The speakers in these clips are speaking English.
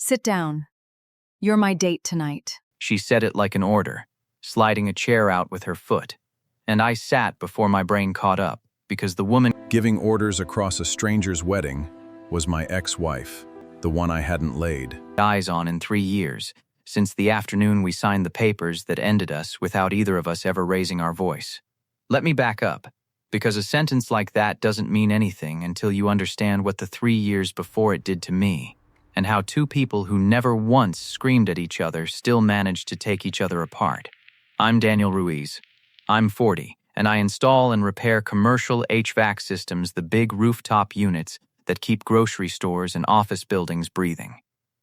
Sit down. You're my date tonight. She said it like an order, sliding a chair out with her foot. And I sat before my brain caught up, because the woman Giving orders across a stranger's wedding was my ex-wife, the one I hadn't laid. eyes on in 3 years, since the afternoon we signed the papers that ended us without either of us ever raising our voice. Let me back up, because a sentence like that doesn't mean anything until you understand what the 3 years before it did to me, and how two people who never once screamed at each other still managed to take each other apart. I'm Daniel Ruiz. I'm 40, and I install and repair commercial HVAC systems, the big rooftop units that keep grocery stores and office buildings breathing.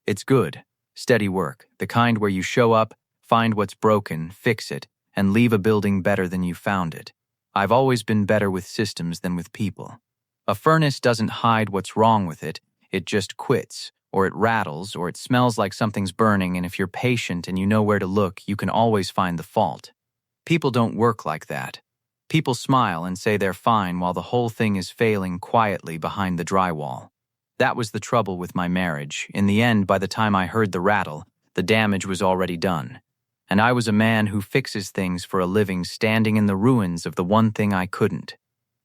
It's good, steady work, the kind where you show up, find what's broken, fix it, and leave a building better than you found it. I've always been better with systems than with people. A furnace doesn't hide what's wrong with it, it just quits, or it rattles, or it smells like something's burning, and if you're patient and you know where to look, you can always find the fault. People don't work like that. People smile and say they're fine while the whole thing is failing quietly behind the drywall. That was the trouble with my marriage. In the end, by the time I heard the rattle, the damage was already done. And I was a man who fixes things for a living, standing in the ruins of the one thing I couldn't.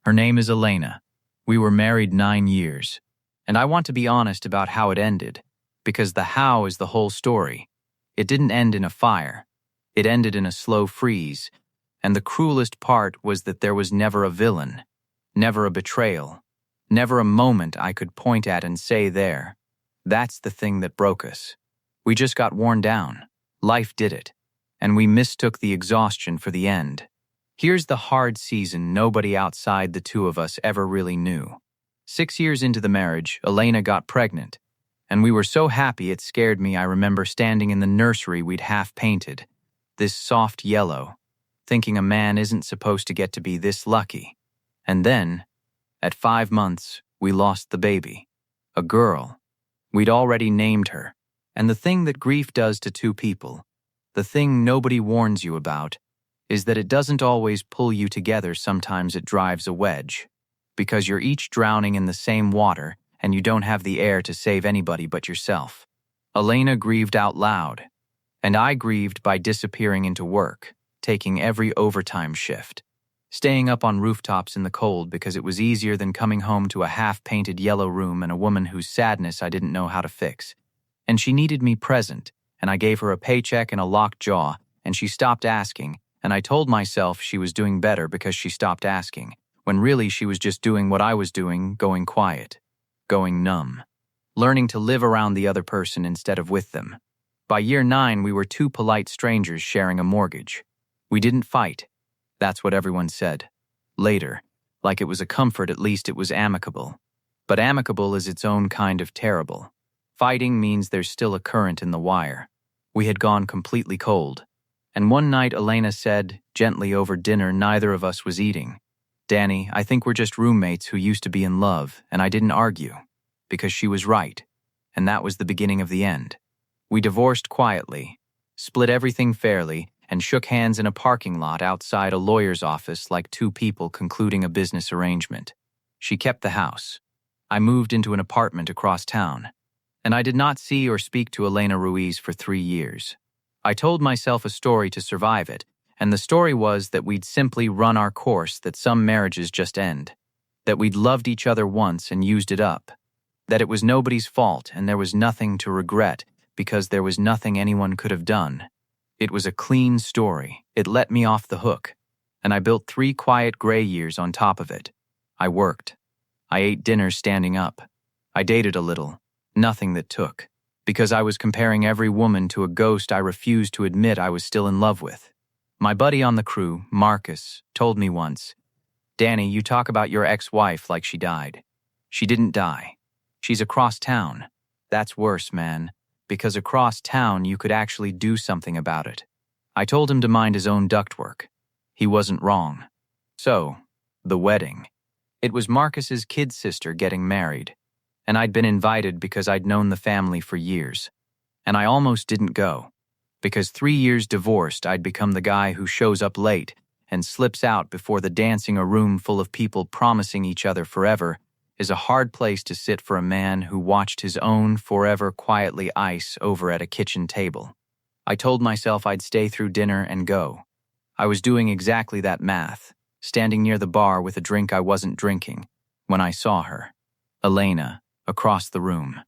Her name is Elena. We were married 9 years. And I want to be honest about how it ended, because the how is the whole story. It didn't end in a fire. It ended in a slow freeze. And the cruelest part was that there was never a villain, never a betrayal, never a moment I could point at and say there. That's the thing that broke us. We just got worn down. Life did it. And we mistook the exhaustion for the end. Here's the hard season nobody outside the two of us ever really knew. 6 years into the marriage, Elena got pregnant. And we were so happy it scared me. I remember standing in the nursery we'd half painted, this soft yellow, thinking a man isn't supposed to get to be this lucky. And then, at 5 months, we lost the baby. A girl. We'd already named her. And the thing that grief does to two people, the thing nobody warns you about, is that it doesn't always pull you together. Sometimes it drives a wedge. Because you're each drowning in the same water, and you don't have the air to save anybody but yourself. Elena grieved out loud. And I grieved by disappearing into work, taking every overtime shift, staying up on rooftops in the cold because it was easier than coming home to a half-painted yellow room and a woman whose sadness I didn't know how to fix. And she needed me present, and I gave her a paycheck and a locked jaw, and she stopped asking, and I told myself she was doing better because she stopped asking, when really she was just doing what I was doing, going quiet, going numb, learning to live around the other person instead of with them. By year 9, we were two polite strangers sharing a mortgage. We didn't fight. That's what everyone said. Later, like it was a comfort, at least it was amicable. But amicable is its own kind of terrible. Fighting means there's still a current in the wire. We had gone completely cold. And one night Elena said, gently over dinner neither of us was eating, "Danny, I think we're just roommates who used to be in love," and I didn't argue, because she was right. And that was the beginning of the end. We divorced quietly, split everything fairly, and shook hands in a parking lot outside a lawyer's office like two people concluding a business arrangement. She kept the house. I moved into an apartment across town. And I did not see or speak to Elena Ruiz for 3 years. I told myself a story to survive it, and the story was that we'd simply run our course, that some marriages just end, that we'd loved each other once and used it up, that it was nobody's fault and there was nothing to regret because there was nothing anyone could have done. It was a clean story. It let me off the hook, and I built 3 quiet gray years on top of it. I worked. I ate dinner standing up. I dated a little. Nothing that took. Because I was comparing every woman to a ghost I refused to admit I was still in love with. My buddy on the crew, Marcus, told me once, "Danny, you talk about your ex-wife like she died. She didn't die. She's across town. That's worse, man. Because across town you could actually do something about it." I told him to mind his own ductwork. He wasn't wrong. So, the wedding. It was Marcus's kid sister getting married. And I'd been invited because I'd known the family for years. And I almost didn't go. Because 3 years divorced, I'd become the guy who shows up late and slips out before the dancing, a room full of people promising each other forever, is a hard place to sit for a man who watched his own forever quietly ice over at a kitchen table. I told myself I'd stay through dinner and go. I was doing exactly that math, standing near the bar with a drink I wasn't drinking, when I saw her. Elena, across the room.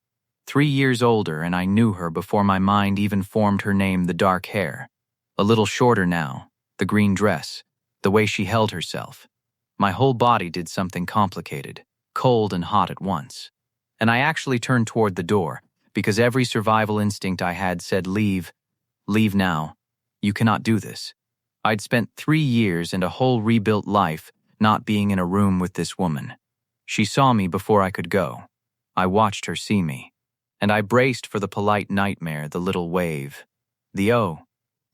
3 years older, and I knew her before my mind even formed her name. The dark hair. A little shorter now, the green dress, the way she held herself. My whole body did something complicated, cold and hot at once. And I actually turned toward the door, because every survival instinct I had said, leave now. You cannot do this. I'd spent 3 years and a whole rebuilt life not being in a room with this woman. She saw me before I could go. I watched her see me. And I braced for the polite nightmare, the little wave. The "Oh,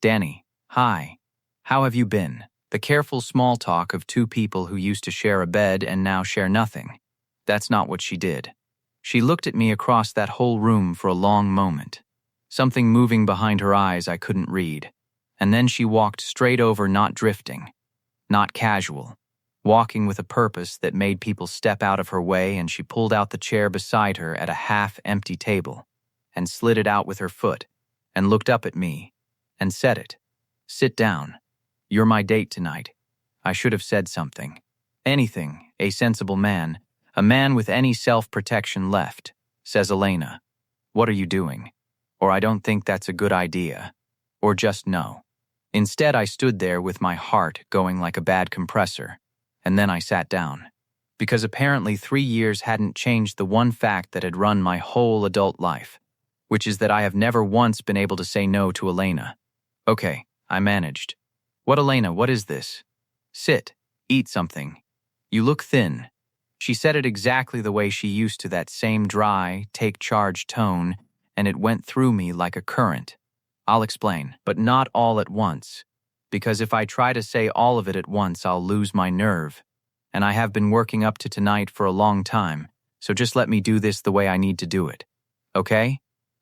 Danny, hi. How have you been?" The careful small talk of two people who used to share a bed and now share nothing. That's not what she did. She looked at me across that whole room for a long moment. Something moving behind her eyes I couldn't read. And then she walked straight over, not drifting, not casual, walking with a purpose that made people step out of her way, and she pulled out the chair beside her at a half-empty table and slid it out with her foot and looked up at me and said it. "Sit down. You're my date tonight." I should have said something. Anything, a sensible man, a man with any self-protection left, says Elena. "What are you doing?" Or "I don't think that's a good idea." Or just no. Instead, I stood there with my heart going like a bad compressor, and then I sat down. Because apparently 3 years hadn't changed the one fact that had run my whole adult life, which is that I have never once been able to say no to Elena. "Okay," I managed. "What, Elena, what is this?" "Sit, eat something. You look thin." She said it exactly the way she used to, that same dry, take charge tone, and it went through me like a current. "I'll explain, but not all at once, because if I try to say all of it at once, I'll lose my nerve. And I have been working up to tonight for a long time, so just let me do this the way I need to do it. Okay?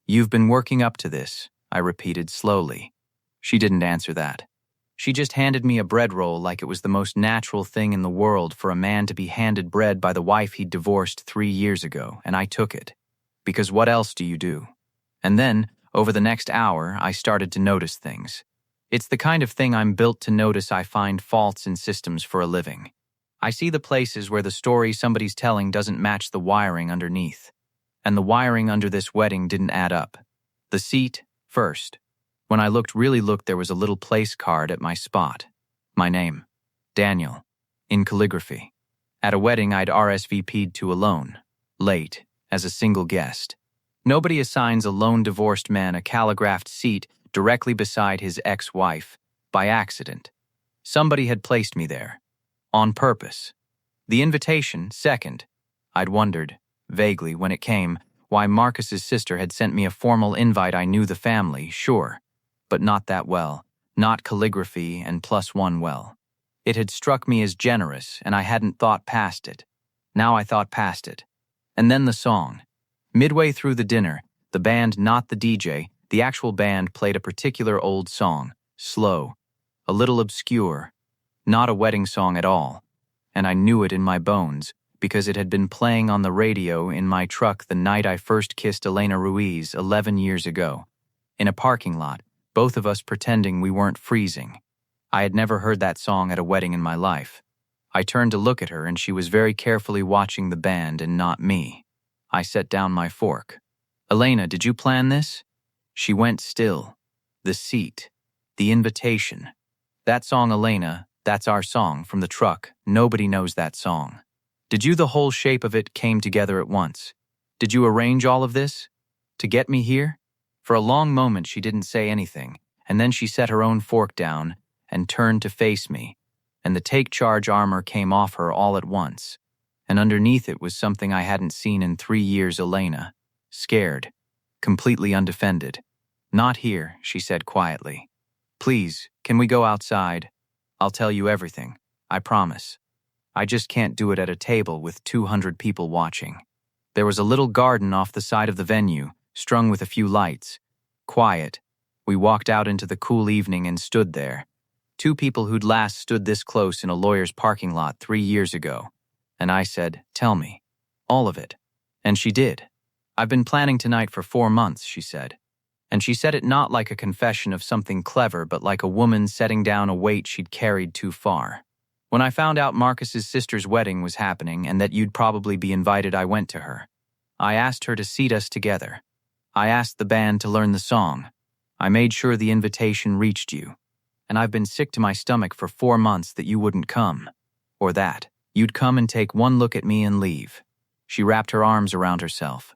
You've been working up to this," I repeated slowly. She didn't answer that. She just handed me a bread roll like it was the most natural thing in the world for a man to be handed bread by the wife he'd divorced 3 years ago, and I took it. Because what else do you do? And then, over the next hour, I started to notice things. It's the kind of thing I'm built to notice. I find faults in systems for a living. I see the places where the story somebody's telling doesn't match the wiring underneath. And the wiring under this wedding didn't add up. The seat, first. When I really looked, there was a little place card at my spot. My name, Daniel, in calligraphy. At a wedding I'd RSVP'd to alone, late, as a single guest. Nobody assigns a lone divorced man a calligraphed seat directly beside his ex-wife, by accident. Somebody had placed me there. On purpose. The invitation, second. I'd wondered, vaguely, when it came, why Marcus's sister had sent me a formal invite. I knew the family, sure, but not that well, not calligraphy and +1 well. It had struck me as generous, and I hadn't thought past it. Now I thought past it. And then the song. Midway through the dinner, the band, not the DJ, the actual band, played a particular old song, slow, a little obscure, not a wedding song at all, and I knew it in my bones because it had been playing on the radio in my truck the night I first kissed Elena Ruiz 11 years ago. In a parking lot, both of us pretending we weren't freezing. I had never heard that song at a wedding in my life. I turned to look at her, and she was very carefully watching the band and not me. I set down my fork. "Elena, did you plan this?" She went still. The seat. The invitation. "That song, Elena, that's our song from the truck. Nobody knows that song. Did you? The whole shape of it came together at once. Did you arrange all of this? To get me here?" For a long moment she didn't say anything, and then she set her own fork down and turned to face me, and the take charge armor came off her all at once. And underneath it was something I hadn't seen in 3 years. Elena. Scared. Completely undefended. "Not here," she said quietly. "Please, can we go outside? I'll tell you everything. I promise. I just can't do it at a table with 200 people watching." There was a little garden off the side of the venue, strung with a few lights. Quiet. We walked out into the cool evening and stood there. Two people who'd last stood this close in a lawyer's parking lot 3 years ago. And I said, "Tell me, All of it. And she did. I've been planning tonight for 4 months, she said. And she said it not like a confession of something clever, but like a woman setting down a weight she'd carried too far. When I found out Marcus's sister's wedding was happening and that you'd probably be invited, I went to her. I asked her to seat us together. I asked the band to learn the song. I made sure the invitation reached you. And I've been sick to my stomach for 4 months that you wouldn't come. Or that you'd come and take one look at me and leave. She wrapped her arms around herself.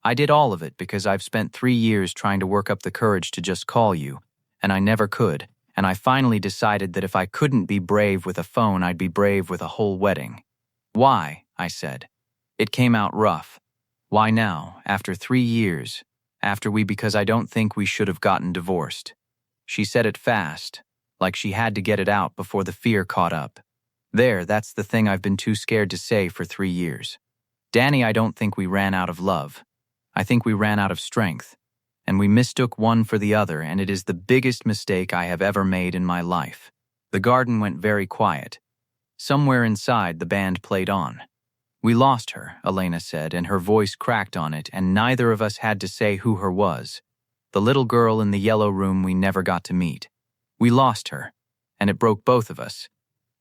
I did all of it because I've spent 3 years trying to work up the courage to just call you, and I never could, and I finally decided that if I couldn't be brave with a phone, I'd be brave with a whole wedding. Why? I said. It came out rough. Why now, after 3 years, because I don't think we should have gotten divorced. She said it fast, like she had to get it out before the fear caught up. That's the thing I've been too scared to say for 3 years. Danny, I don't think we ran out of love. I think we ran out of strength, and we mistook one for the other, and it is the biggest mistake I have ever made in my life. The garden went very quiet. Somewhere inside, the band played on. We lost her, Elena said, and her voice cracked on it, and neither of us had to say who her was. The little girl in the yellow room we never got to meet. We lost her, and it broke both of us.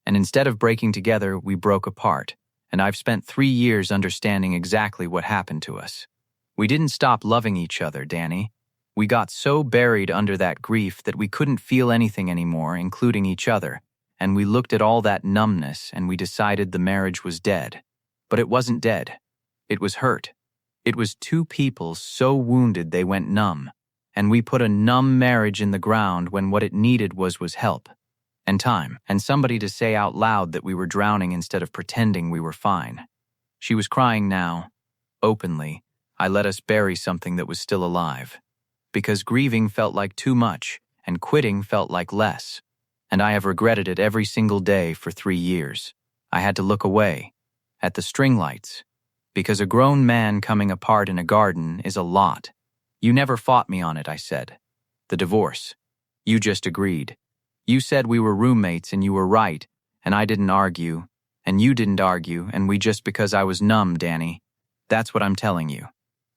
And instead of breaking together, we broke apart, and I've spent 3 years understanding exactly what happened to us. We didn't stop loving each other, Danny. We got so buried under that grief that we couldn't feel anything anymore, including each other, and we looked at all that numbness and we decided the marriage was dead. But it wasn't dead. It was hurt. It was 2 people so wounded they went numb, and we put a numb marriage in the ground when what it needed was help, and time, and somebody to say out loud that we were drowning instead of pretending we were fine. She was crying now, openly. I let us bury something that was still alive. Because grieving felt like too much, and quitting felt like less. And I have regretted it every single day for 3 years. I had to look away, at the string lights, because a grown man coming apart in a garden is a lot. You never fought me on it, I said. The divorce. You just agreed. You said we were roommates and you were right, and I didn't argue, and you didn't argue, and we just because I was numb, Danny. That's what I'm telling you.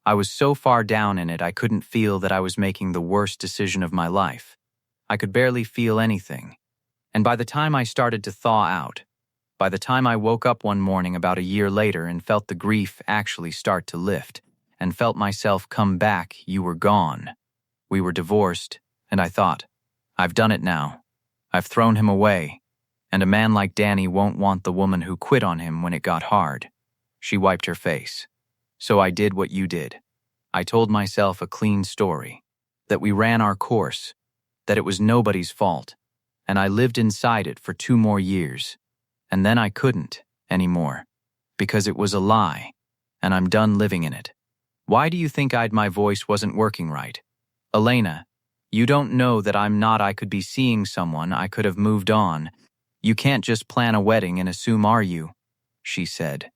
I was so far down in it I couldn't feel that I was making the worst decision of my life. I could barely feel anything. And by the time I started to thaw out, by the time I woke up one morning about a year later and felt the grief actually start to lift, and felt myself come back, you were gone. We were divorced, and I thought, I've done it now. I've thrown him away, and a man like Danny won't want the woman who quit on him when it got hard. She wiped her face. So I did what you did. I told myself a clean story, that we ran our course, that it was nobody's fault, and I lived inside it for 2 more years. And then I couldn't anymore, because it was a lie, and I'm done living in it. Why do you think my voice wasn't working right? Elena, you don't know that I could be seeing someone, I could have moved on. You can't just plan a wedding and assume, are you? She said.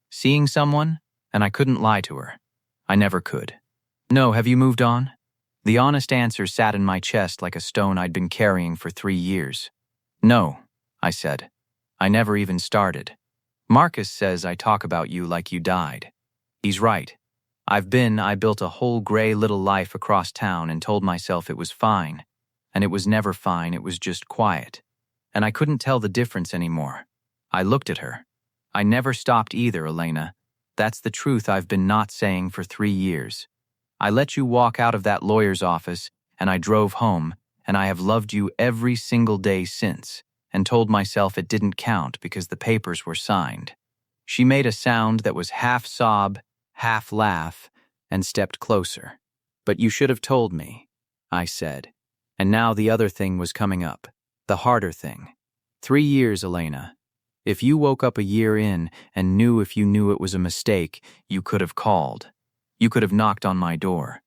Seeing someone? And I couldn't lie to her. I never could. No, have you moved on? The honest answer sat in my chest like a stone I'd been carrying for 3 years. No, I said. I never even started. Marcus says I talk about you like you died. He's right. I built a whole gray little life across town and told myself it was fine. And it was never fine, it was just quiet. And I couldn't tell the difference anymore. I looked at her. I never stopped either, Elena. That's the truth I've been not saying for 3 years. I let you walk out of that lawyer's office, and I drove home, and I have loved you every single day since, and told myself it didn't count because the papers were signed. She made a sound that was half sob, half laugh, and stepped closer. But you should have told me, I said. And now the other thing was coming up, the harder thing. 3 years, Elena. If you woke up a year in and knew if you knew it was a mistake, you could have called. You could have knocked on my door.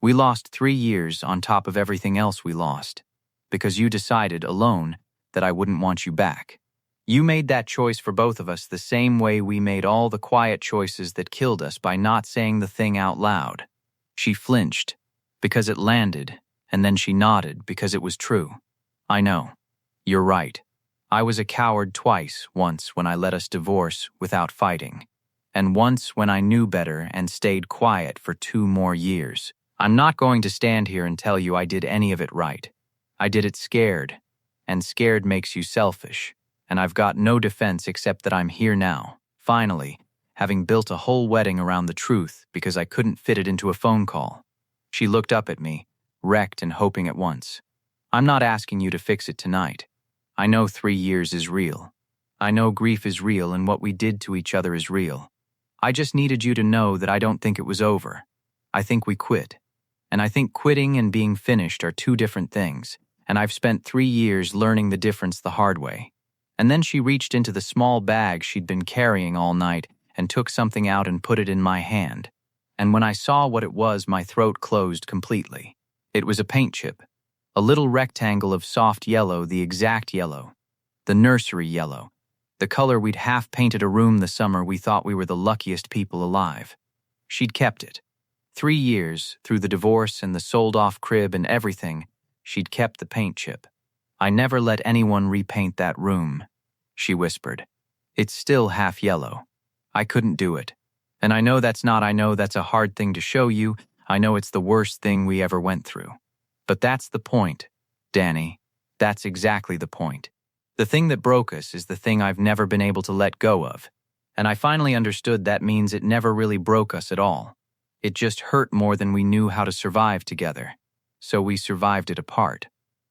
We lost 3 years on top of everything else we lost, because you decided alone that I wouldn't want you back. You made that choice for both of us the same way we made all the quiet choices that killed us by not saying the thing out loud. She flinched, because it landed, and then she nodded because it was true. I know. You're right. I was a coward twice, once when I let us divorce without fighting. and once when I knew better and stayed quiet for 2 more years. I'm not going to stand here and tell you I did any of it right. I did it scared, and scared makes you selfish, and I've got no defense except that I'm here now, finally, having built a whole wedding around the truth because I couldn't fit it into a phone call. She looked up at me, wrecked and hoping at once. I'm not asking you to fix it tonight. I know 3 years is real. I know grief is real and what we did to each other is real. I just needed you to know that I don't think it was over. I think we quit. And I think quitting and being finished are 2 different things, and I've spent 3 years learning the difference the hard way. And then she reached into the small bag she'd been carrying all night and took something out and put it in my hand. And when I saw what it was, my throat closed completely. It was a paint chip, a little rectangle of soft yellow, the exact yellow, the nursery yellow, the color we'd half painted a room the summer we thought we were the luckiest people alive. She'd kept it. 3 years, through the divorce and the sold-off crib and everything, she'd kept the paint chip. I never let anyone repaint that room, she whispered. It's still half yellow. I couldn't do it. And I know that's a hard thing to show you. I know it's the worst thing we ever went through. But that's the point, Danny. That's exactly the point. The thing that broke us is the thing I've never been able to let go of. And I finally understood that means it never really broke us at all. It just hurt more than we knew how to survive together. So we survived it apart.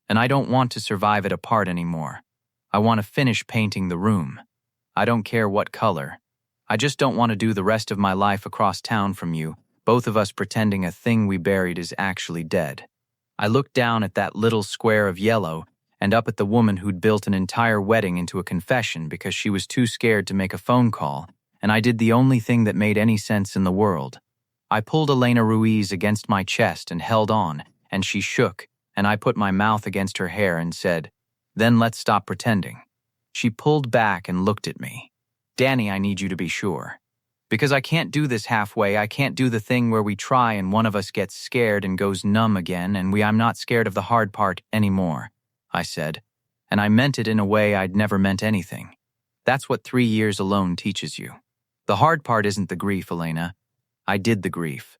And I don't want to survive it apart anymore. I want to finish painting the room. I don't care what color. I just don't want to do the rest of my life across town from you, both of us pretending a thing we buried is actually dead. I looked down at that little square of yellow and up at the woman who'd built an entire wedding into a confession because she was too scared to make a phone call, and I did the only thing that made any sense in the world. I pulled Elena Ruiz against my chest and held on, and she shook, and I put my mouth against her hair and said, "Then let's stop pretending." She pulled back and looked at me. "Danny, I need you to be sure. Because I can't do this halfway. I can't do the thing where we try and one of us gets scared and goes numb again, and I'm not scared of the hard part anymore," I said. And I meant it in a way I'd never meant anything. That's what 3 years alone teaches you. The hard part isn't the grief, Elena. I did the grief.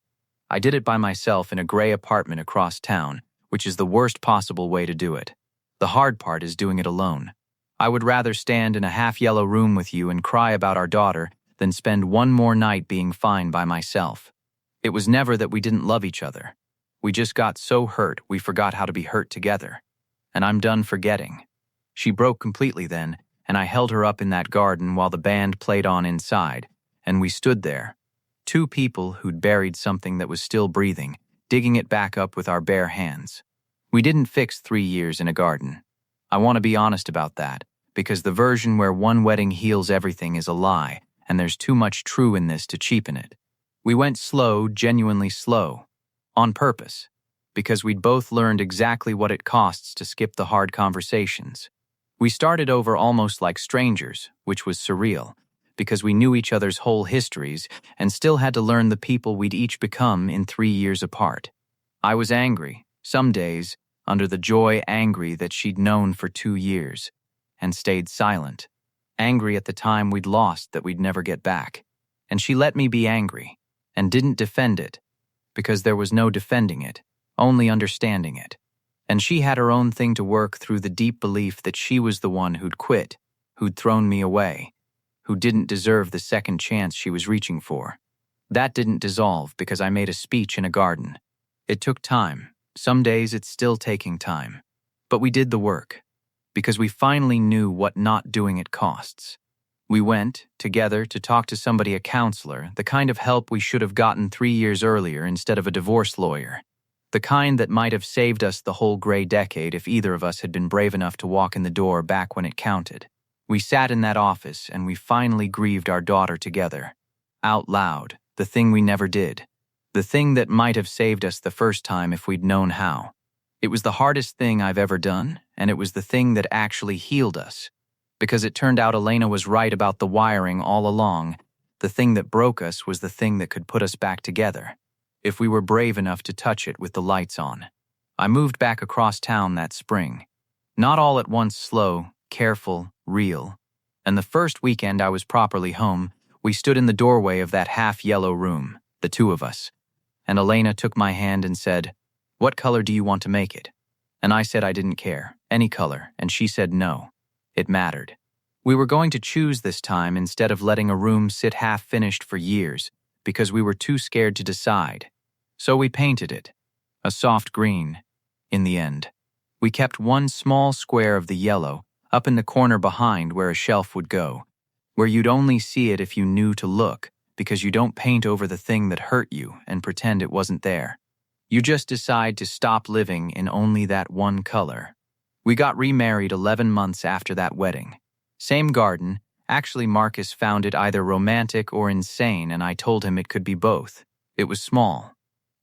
I did it by myself in a gray apartment across town, which is the worst possible way to do it. The hard part is doing it alone. I would rather stand in a half-yellow room with you and cry about our daughter than spend one more night being fine by myself. It was never that we didn't love each other. We just got so hurt we forgot how to be hurt together. And I'm done forgetting. She broke completely then, and I held her up in that garden while the band played on inside, and we stood there. 2 people who'd buried something that was still breathing, digging it back up with our bare hands. We didn't fix 3 years in a garden. I want to be honest about that, because the version where one wedding heals everything is a lie, and there's too much true in this to cheapen it. We went slow, genuinely slow, on purpose, because we'd both learned exactly what it costs to skip the hard conversations. We started over almost like strangers, which was surreal, because we knew each other's whole histories and still had to learn the people we'd each become in 3 years apart. I was angry, some days, under the joy angry that she'd known for 2 years, and stayed silent. Angry at the time we'd lost that we'd never get back. And she let me be angry, and didn't defend it, because there was no defending it, only understanding it. And she had her own thing to work through, the deep belief that she was the one who'd quit, who'd thrown me away, who didn't deserve the second chance she was reaching for. That didn't dissolve because I made a speech in a garden. It took time. Some days it's still taking time. But we did the work, because we finally knew what not doing it costs. We went, together, to talk to somebody, a counselor, the kind of help we should have gotten 3 years earlier instead of a divorce lawyer. The kind that might have saved us the whole gray decade if either of us had been brave enough to walk in the door back when it counted. We sat in that office and we finally grieved our daughter together. Out loud, the thing we never did. The thing that might have saved us the first time if we'd known how. It was the hardest thing I've ever done, and it was the thing that actually healed us. Because it turned out Elena was right about the wiring all along. The thing that broke us was the thing that could put us back together, if we were brave enough to touch it with the lights on. I moved back across town that spring. Not all at once, slow, careful, real. And the first weekend I was properly home, We stood in the doorway of that half-yellow room, the two of us, and Elena took my hand and said, "What color do you want to make it?" And I said I didn't care, any color, and she said no. It mattered. We were going to choose this time instead of letting a room sit half-finished for years because we were too scared to decide. So we painted it, a soft green, in the end. We kept one small square of the yellow up in the corner behind where a shelf would go, where you'd only see it if you knew to look, because you don't paint over the thing that hurt you and pretend it wasn't there. You just decide to stop living in only that one color. We got remarried 11 months after that wedding. Same garden. Actually, Marcus found it either romantic or insane, and I told him it could be both. It was small.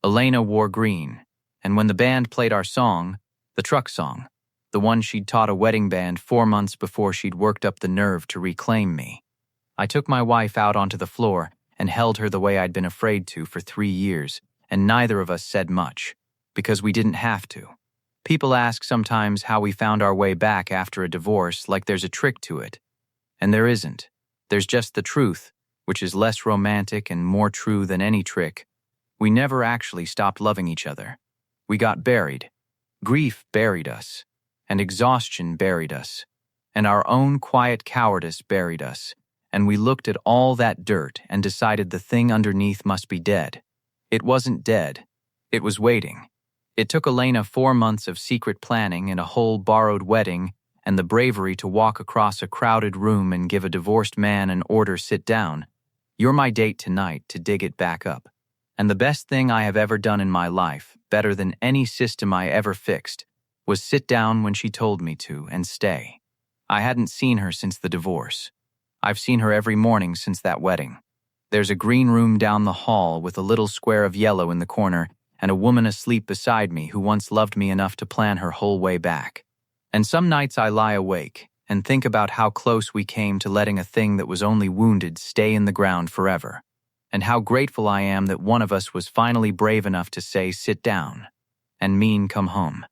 Elena wore green, and when the band played our song, the truck song, the one she'd taught a wedding band 4 months before she'd worked up the nerve to reclaim me, I took my wife out onto the floor and held her the way I'd been afraid to for 3 years, and neither of us said much, because we didn't have to. People ask sometimes how we found our way back after a divorce, like there's a trick to it. And there isn't. There's just the truth, which is less romantic and more true than any trick. We never actually stopped loving each other. We got buried. Grief buried us, and exhaustion buried us, and our own quiet cowardice buried us, and we looked at all that dirt and decided the thing underneath must be dead. It wasn't dead. It was waiting. It took Elena 4 months of secret planning and a whole borrowed wedding and the bravery to walk across a crowded room and give a divorced man an order, "Sit down. You're my date tonight," to dig it back up. And the best thing I have ever done in my life, better than any system I ever fixed, was sit down when she told me to and stay. I hadn't seen her since the divorce. I've seen her every morning since that wedding. There's a green room down the hall with a little square of yellow in the corner and a woman asleep beside me who once loved me enough to plan her whole way back. And some nights I lie awake and think about how close we came to letting a thing that was only wounded stay in the ground forever, and how grateful I am that one of us was finally brave enough to say, "Sit down," and mean, "Come home."